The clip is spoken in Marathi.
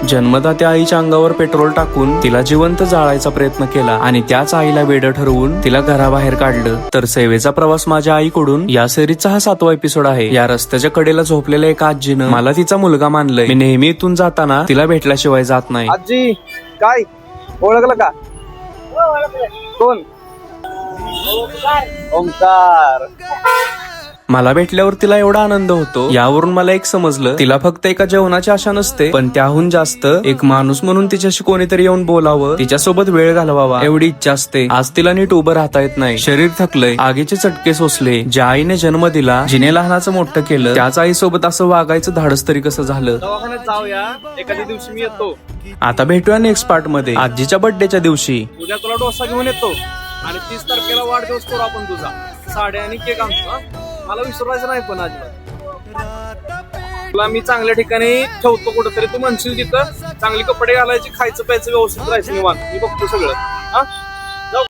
जन्मदात्या आईच्या अंगावर पेट्रोल टाकून तिला जिवंत जाळायचा प्रयत्न केला आणि त्याच आईला वेडं ठरवून तिला घराबाहेर काढलं. तर सेवेचा प्रवास माझ्या आईकडून या सिरीजचा हा 7वा एपिसोड आहे. या रस्त्याच्या कडेला झोपलेल्या एका आजीनं मला तिचा मुलगा मानलंय. मी नेहमी इथून जाताना तिला भेटल्याशिवाय जात नाही. आजी काय ओळखलं का? कोण? ओंकार. मला भेटल्यावर तिला एवढा आनंद होतो. यावरून मला एक समजलं, तिला फक्त एका जेवणाची आशा नसते, पण त्याहून जास्त एक माणूस म्हणून तिच्याशी कोणीतरी येऊन बोलावं, तिच्यासोबत वेळ घालवावा एवढी इच्छा असते. आज तिला नीट उभं राहता येत नाही. शरीर थकलंय, आगीचे चटके सोसले. ज्या आईने जन्म दिला, जिने लहानाचं मोठं केलं, त्याच आईसोबत असं वागायचं धाडस तरी कसं झालं? दवाखान्यात जाऊया एखाद्या दिवशी, मी येतो. आता भेटूया नेक्स्ट पार्ट मध्ये, आजीच्या बर्थडेच्या दिवशी. उद्या तुला डोसा घेऊन येतो आणि 30 तारखेला वाढदिवस करू आपण तुझा. साड्या आणि केक आणतो. मला विसरायचं नाही पण अजिबात. तुला मी चांगल्या ठिकाणी ठेवतो कुठेतरी, तू म्हणशील तिथं चांगले कपडे घालायचे, खायचं प्यायचं व्यवस्थित राहायचं निवांत. मी बघतो सगळं. हा